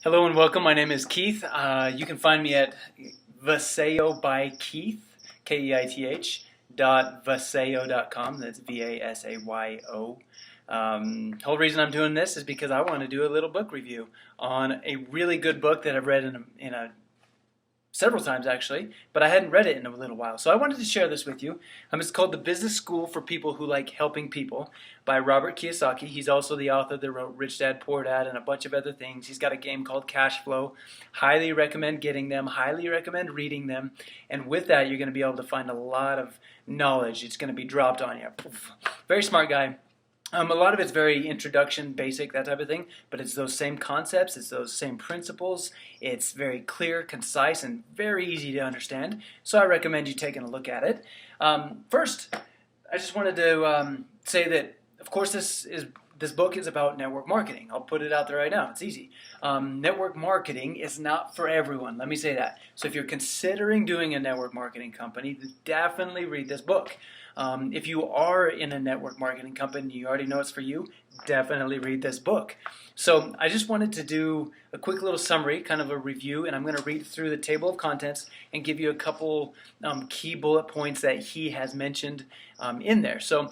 Hello and welcome. My name is Keith. You can find me at Vasayo by Keith, Keith, Vasayo.com. That's Vasayo. Whole reason I'm doing this is because I want to do a little book review on a really good book that I've read in several times actually, but I hadn't read it in a little while. So I wanted to share this with you. It's called The Business School for People Who Like Helping People by Robert Kiyosaki. He's also the author that wrote Rich Dad, Poor Dad and a bunch of other things. He's got a game called Cash Flow. Highly recommend getting them, highly recommend reading them. And with that, you're going to be able to find a lot of knowledge. It's going to be dropped on you. Poof. Very smart guy. A lot of it's very introduction, basic, that type of thing, but it's those same concepts, it's those same principles, it's very clear, concise, and very easy to understand, so I recommend you taking a look at it. First, I just wanted to say that, of course, this book is about network marketing. I'll put it out there right now. It's easy. Network marketing is not for everyone. Let me say that. So if you're considering doing a network marketing company, definitely read this book. If you are in a network marketing company, you already know it's for you, definitely read this book. So I just wanted to do a quick little summary, kind of a review, and I'm going to read through the table of contents and give you a couple key bullet points that he has mentioned in there. So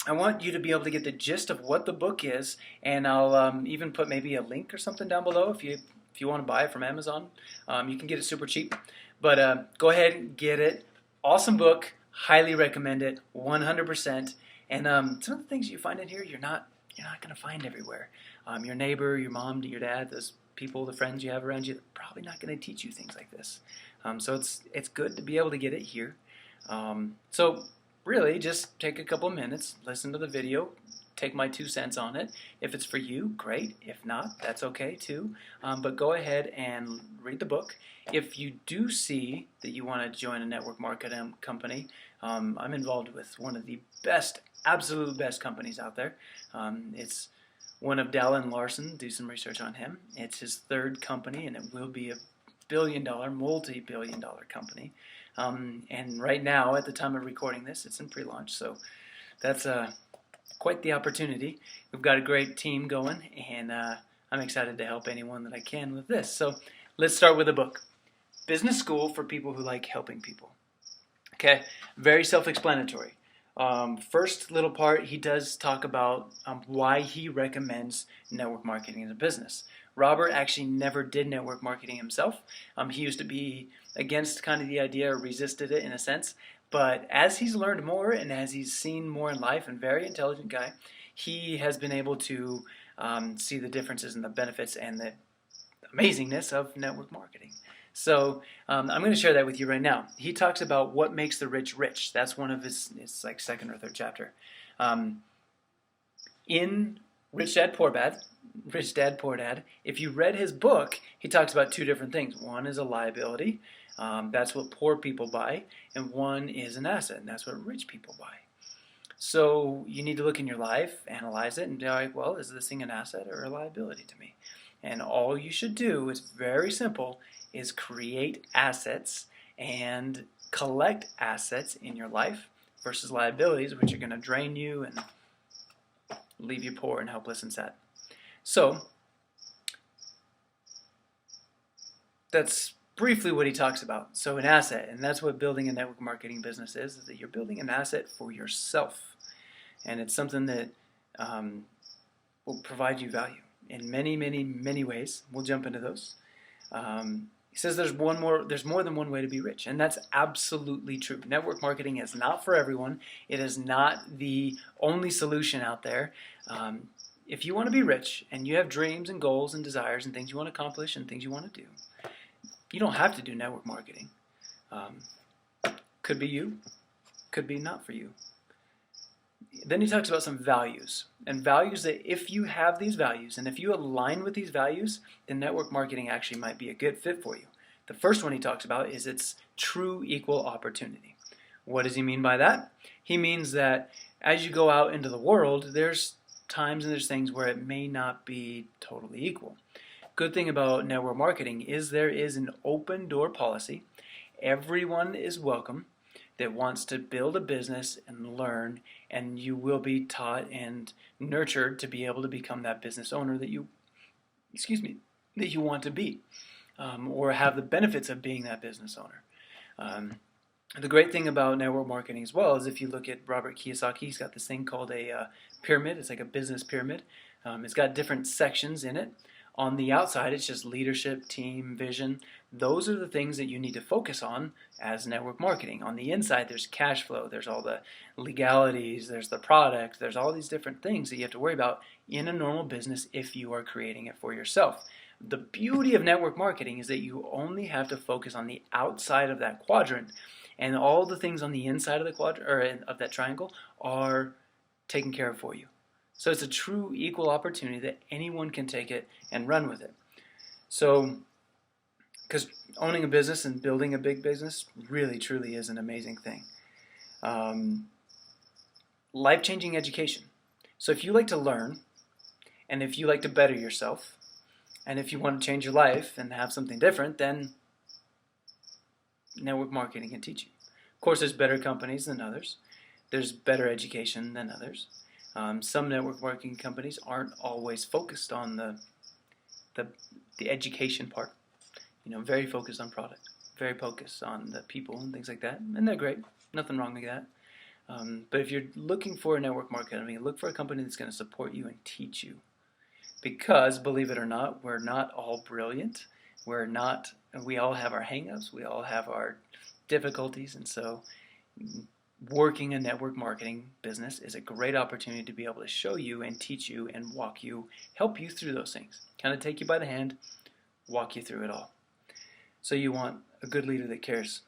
I want you to be able to get the gist of what the book is, and I'll even put maybe a link or something down below if you want to buy it from Amazon. You can get it super cheap, but go ahead and get it. Awesome book. Highly recommend it, 100%. And some of the things you find in here, you're not going to find everywhere. Your neighbor, your mom, your dad, those people, the friends you have around you, they're probably not going to teach you things like this. So it's good to be able to get it here. So really, just take a couple minutes, listen to the video, take my 2 cents on it. If it's for you, great. If not, that's okay too. But go ahead and read the book. If you do see that you want to join a network marketing company, I'm involved with one of the best, absolute best companies out there. It's one of Dallin Larson. Do some research on him. It's his 3rd company, and it will be a billion-dollar, multi-billion-dollar company. And right now, at the time of recording this, it's in pre-launch. So that's quite the opportunity. We've got a great team going, and I'm excited to help anyone that I can with this. So let's start with the book. Business School for People Who Like Helping People. Okay, very self-explanatory. First little part, he does talk about why he recommends network marketing as a business. Robert actually never did network marketing himself. He used to be against kind of the idea, or resisted it in a sense. But as he's learned more and as he's seen more in life, and very intelligent guy, he has been able to see the differences and the benefits and the amazingness of network marketing. So I'm going to share that with you right now. He talks about what makes the rich rich. That's one of his like 2nd or 3rd chapter. In Rich Dad, Poor Dad, if you read his book, he talks about 2 different things. One is a liability. That's what poor people buy. And one is an asset, and that's what rich people buy. So you need to look in your life, analyze it, and be like, well, is this thing an asset or a liability to me? And all you should do is very simple, is create assets and collect assets in your life versus liabilities, which are going to drain you and leave you poor and helpless and sad. So that's briefly what he talks about. So an asset, and that's what building a network marketing business is that you're building an asset for yourself. And it's something that will provide you value in many, many, many ways. We'll jump into those. He says there's more than one way to be rich, and that's absolutely true. Network marketing is not for everyone. It is not the only solution out there. If you want to be rich and you have dreams and goals and desires and things you want to accomplish and things you want to do, you don't have to do network marketing. Could be you, could be not for you. Then he talks about some values, and values that if you have these values and if you align with these values, then network marketing actually might be a good fit for you. The first one he talks about is it's true equal opportunity. What does he mean by that? He means that as you go out into the world, there's times and there's things where it may not be totally equal. Good thing about network marketing is there is an open door policy. Everyone is welcome that wants to build a business and learn, and you will be taught and nurtured to be able to become that business owner that you that you want to be, or have the benefits of being that business owner. The great thing about network marketing as well is if you look at Robert Kiyosaki, he's got this thing called a pyramid. It's like a business pyramid. It's got different sections in it. On the outside, it's just leadership, team, vision. Those are the things that you need to focus on as network marketing. On the inside, there's cash flow, there's all the legalities, there's the product, there's all these different things that you have to worry about in a normal business if you are creating it for yourself. The beauty of network marketing is that you only have to focus on the outside of that quadrant, and all the things on the inside of the quadrant or of that triangle are taken care of for you. So it's a true equal opportunity that anyone can take it and run with it. So, because owning a business and building a big business really, truly is an amazing thing. Life-changing education. So if you like to learn, and if you like to better yourself, and if you want to change your life and have something different, then network marketing can teach you. Of course, there's better companies than others. There's better education than others. Some network marketing companies aren't always focused on the education part. Very focused on product, very focused on the people and things like that, and they're great. Nothing wrong with that. But if you're looking for a network marketing, look for a company that's going to support you and teach you. Because, believe it or not, we're not all brilliant. We all have our hang-ups. We all have our difficulties. And so working a network marketing business is a great opportunity to be able to show you and teach you and walk you, help you through those things. Kind of take you by the hand, walk you through it all. So you want a good leader that cares.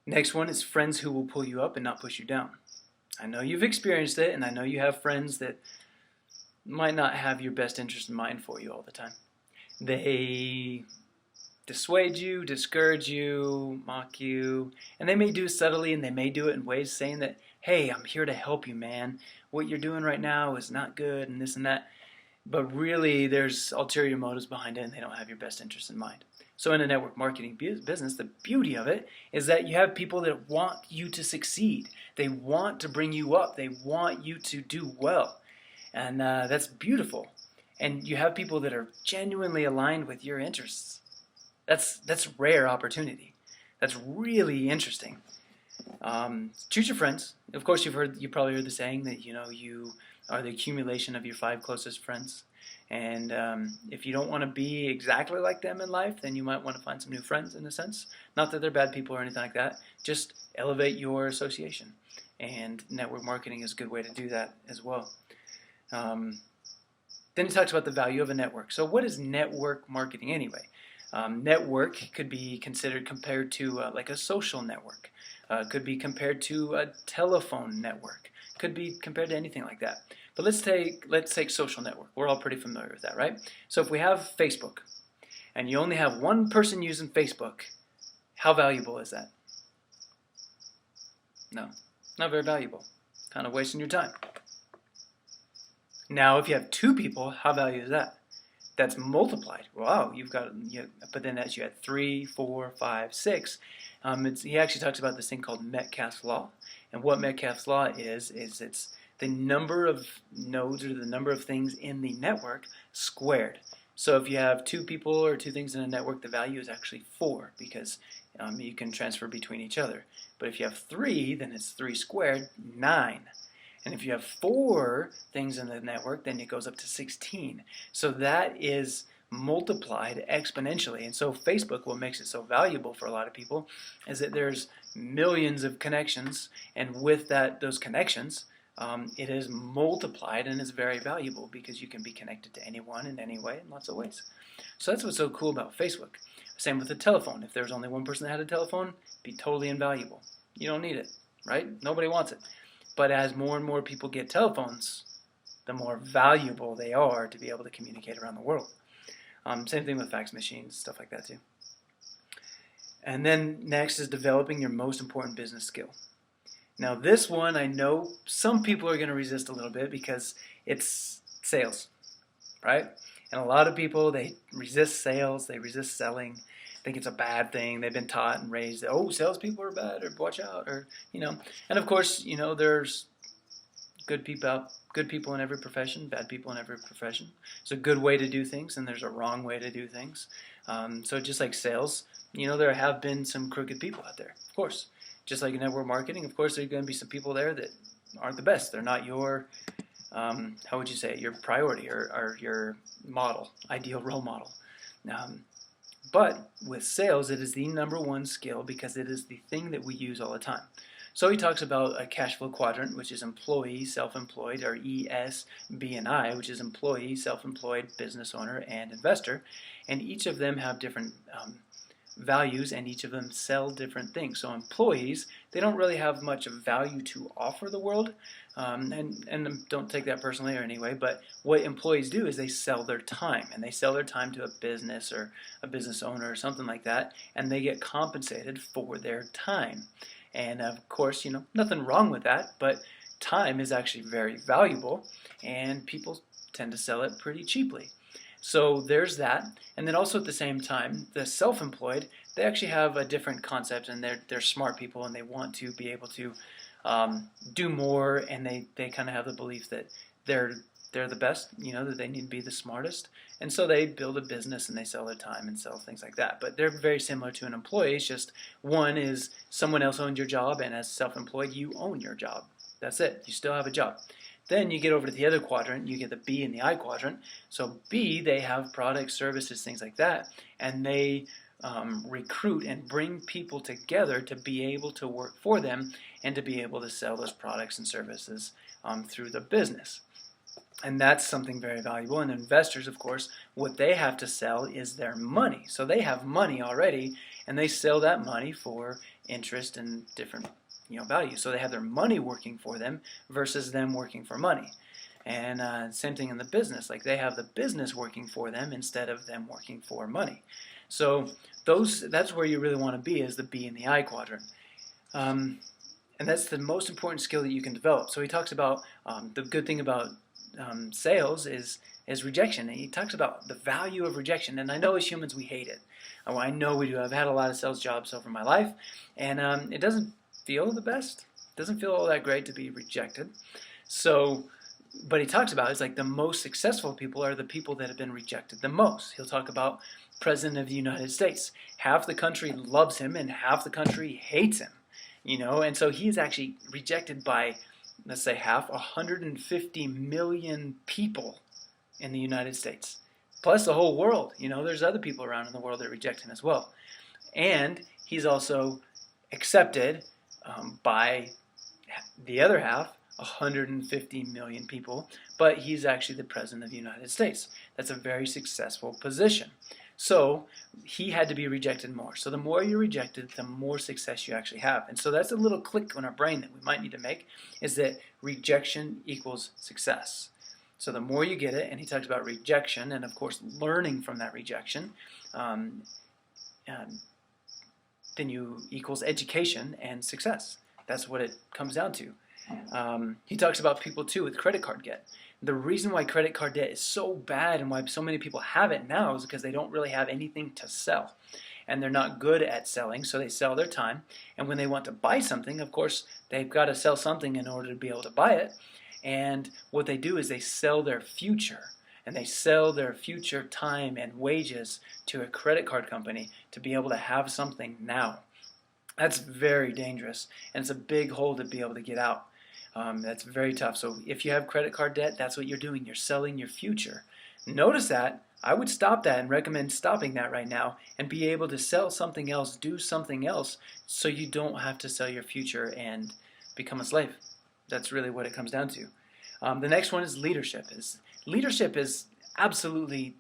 Next one is friends who will pull you up and not push you down. I know you've experienced it, and I know you have friends that might not have your best interest in mind for you all the time. They dissuade you, discourage you, mock you, and they may do it subtly, and they may do it in ways saying that, hey, I'm here to help you, man. What you're doing right now is not good, and this and that. But really, there's ulterior motives behind it, and they don't have your best interest in mind. So in a network marketing business, the beauty of it is that you have people that want you to succeed. They want to bring you up. They want you to do well. And that's beautiful. And you have people that are genuinely aligned with your interests. That's rare opportunity. That's really interesting. Choose your friends. Of course, you probably heard the saying that you are the accumulation of your 5 closest friends. And if you don't want to be exactly like them in life, then you might want to find some new friends in a sense. Not that they're bad people or anything like that. Just elevate your association. And network marketing is a good way to do that as well. Then he talks about the value of a network. So what is network marketing anyway? Network could be compared to like a social network. Could be compared to a telephone network. Could be compared to anything like that. But let's take social network. We're all pretty familiar with that, right? So if we have Facebook, and you only have one person using Facebook, how valuable is that? No, not very valuable. Kind of wasting your time. Now, if you have 2 people, how valuable is that? That's multiplied. Wow, but then as you add 3, 4, 5, 6, he actually talks about this thing called Metcalfe's law. And what Metcalfe's law is it's the number of nodes or the number of things in the network squared. So if you have 2 people or 2 things in a network, the value is actually 4 because you can transfer between each other. But if you have 3, then it's 3 squared, 9. And if you have 4 things in the network, then it goes up to 16. So that is multiplied exponentially. And so Facebook, what makes it so valuable for a lot of people is that there's millions of connections, and with those connections, it is multiplied and is very valuable because you can be connected to anyone in any way in lots of ways. So that's what's so cool about Facebook. Same with the telephone. If there's only one person that had a telephone, it'd be totally invaluable. You don't need it, right? Nobody wants it. But as more and more people get telephones, the more valuable they are to be able to communicate around the world. Same thing with fax machines, stuff like that too. And then next is developing your most important business skill. Now this one, I know some people are going to resist a little bit because it's sales, right? And a lot of people, they resist sales, they resist selling, think it's a bad thing. They've been taught and raised, salespeople are bad, or watch out, or, And of course, there's good people in every profession, bad people in every profession. There's a good way to do things, and there's a wrong way to do things. So just like sales, there have been some crooked people out there, of course. Just like in network marketing, of course, there are going to be some people there that aren't the best. They're not your, how would you say it, your priority or your model, ideal role model. But with sales, it is the number one skill because it is the thing that we use all the time. So he talks about a cash flow quadrant, which is employee, self-employed, or ES, B, and I, which is employee, self-employed, business owner, and investor. And each of them have different values, and each of them sell different things. So employees, they don't really have much of value to offer the world, and don't take that personally or anyway, but what employees do is they sell their time, and they sell their time to a business or a business owner or something like that, and they get compensated for their time. And of course, nothing wrong with that, but time is actually very valuable, and people tend to sell it pretty cheaply. So there's that. And then also at the same time, the self-employed, they actually have a different concept, and they're smart people, and they want to be able to do more, and they kind of have the belief that they're the best, that they need to be the smartest. And so they build a business and they sell their time and sell things like that. But they're very similar to an employee. It's just one is someone else owns your job, and as self-employed, you own your job. That's it. You still have a job. Then you get over to the other quadrant, you get the B and the I quadrant. So B, they have products, services, things like that, and they recruit and bring people together to be able to work for them and to be able to sell those products and services through the business. And that's something very valuable. And investors, of course, what they have to sell is their money. So they have money already, and they sell that money for interest and different value. So they have their money working for them versus them working for money. And same thing in the business. Like they have the business working for them instead of them working for money. So that's where you really want to be, is the B and the I quadrant. And that's the most important skill that you can develop. So he talks about the good thing about sales is rejection. And he talks about the value of rejection. And I know as humans we hate it. Oh, I know we do. I've had a lot of sales jobs over my life, and it doesn't feel the best. It doesn't feel all that great to be rejected. So, but he talks about it's like the most successful people are the people that have been rejected the most. He'll talk about President of the United States. Half the country loves him, and half the country hates him. And so he is actually rejected by, let's say, 150 million people in the United States, plus the whole world. There's other people around in the world that reject him as well. And he's also accepted by the other half, 150 million people, but he's actually the President of the United States. That's a very successful position. So he had to be rejected more. So the more you're rejected, the more success you actually have. And so that's a little click on our brain that we might need to make, is that rejection equals success. So the more you get it, and he talks about rejection, and of course learning from that rejection, then you equals education and success. That's what it comes down to. He talks about people too with credit card debt. The reason why credit card debt is so bad and why so many people have it now is because they don't really have anything to sell. And they're not good at selling, so they sell their time. And when they want to buy something, of course, they've got to sell something in order to be able to buy it. And what they do is they sell their future. And they sell their future time and wages to a credit card company to be able to have something now. That's very dangerous, and it's a big hole to be able to get out. That's very tough. So if you have credit card debt, that's what you're doing. You're selling your future. Notice that. I would stop that and recommend stopping that right now and be able to sell something else, do something else, so you don't have to sell your future and become a slave. That's really what it comes down to. The next one is leadership. Leadership is absolutely,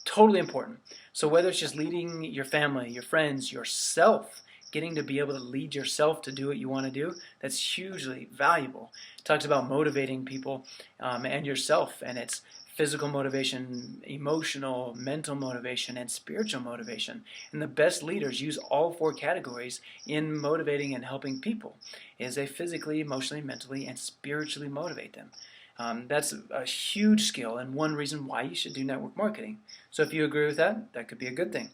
totally important. So whether it's just leading your family, your friends, yourself, getting to be able to lead yourself to do what you want to do, that's hugely valuable. It talks about motivating people and yourself, and it's physical motivation, emotional, mental motivation, and spiritual motivation. And the best leaders use all four categories in motivating and helping people, is they physically, emotionally, mentally, and spiritually motivate them. That's a huge skill and one reason why you should do network marketing. So if you agree with that, that could be a good thing.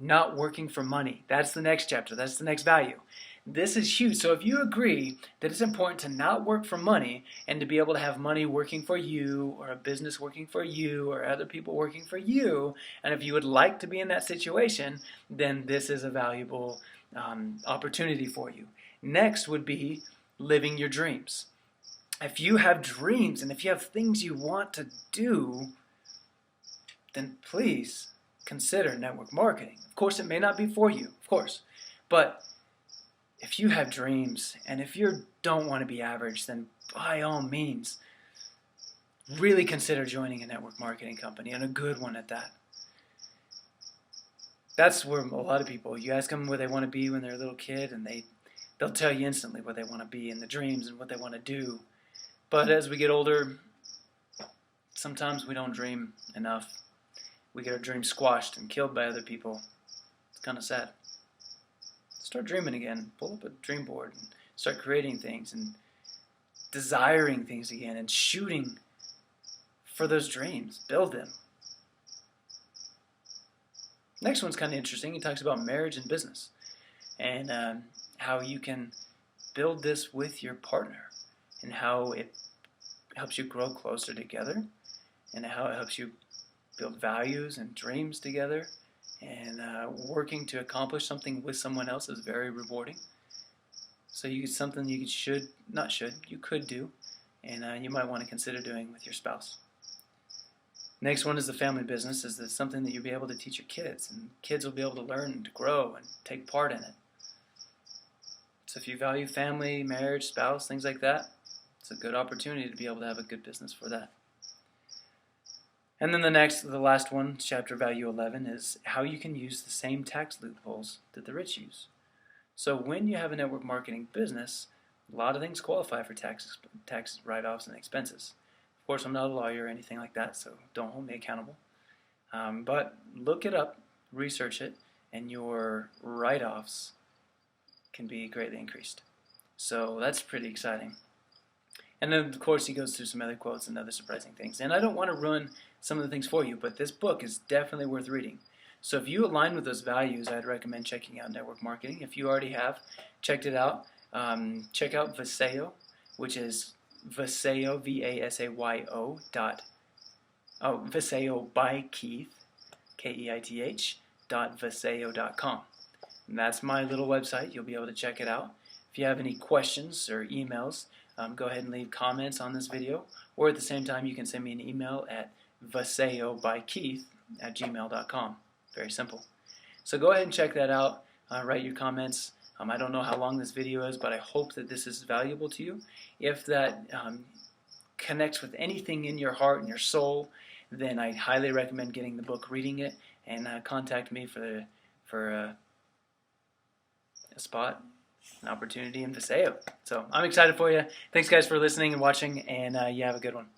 Not working for money. That's the next chapter. That's the next value. This is huge. So if you agree that it's important to not work for money and to be able to have money working for you, or a business working for you, or other people working for you, and if you would like to be in that situation, then this is a valuable opportunity for you. Next would be living your dreams. If you have dreams and if you have things you want to do, then please consider network marketing. Of course, it may not be for you, of course, but if you have dreams and if you don't want to be average, then by all means, really consider joining a network marketing company, and a good one at that. That's where a lot of people, you ask them where they want to be when they're a little kid, and they'll tell you instantly what they want to be in the dreams and what they want to do. But as we get older, sometimes we don't dream enough. We get our dreams squashed and killed by other people. It's kind of sad. Start dreaming again. Pull up a dream board and start creating things and desiring things again and shooting for those dreams. Build them. Next one's kind of interesting. He talks about marriage and business, and how you can build this with your partner, and how it helps you grow closer together, and how it helps you build values and dreams together. And working to accomplish something with someone else is very rewarding. So something you could do, and you might want to consider doing with your spouse. Next one is the family business. Is this something that you'll be able to teach your kids, and kids will be able to learn to grow and take part in it. So if you value family, marriage, spouse, things like that, it's a good opportunity to be able to have a good business for that. And then the last one, chapter value 11, is how you can use the same tax loopholes that the rich use. So when you have a network marketing business, a lot of things qualify for tax write-offs and expenses. Of course, I'm not a lawyer or anything like that, so don't hold me accountable. But look it up, research it, and your write-offs can be greatly increased. So that's pretty exciting. And then, of course, he goes through some other quotes and other surprising things. And I don't want to ruin some of the things for you, but this book is definitely worth reading. So if you align with those values, I'd recommend checking out network marketing. If you already have checked it out, check out Vasayo, which is Vasayo, Vasayo Vasayo by Keith, Keith.vasayo.com. And that's my little website. You'll be able to check it out. If you have any questions or emails, go ahead and leave comments on this video, or at the same time you can send me an email at vasayobykeith@gmail.com. Very simple. So go ahead and check that out. Write your comments. I don't know how long this video is, but I hope that this is valuable to you. If that connects with anything in your heart and your soul, then I highly recommend getting the book, reading it, and contact me for a spot, an opportunity in Vasayo. So I'm excited for you. Thanks guys for listening and watching, and you have a good one.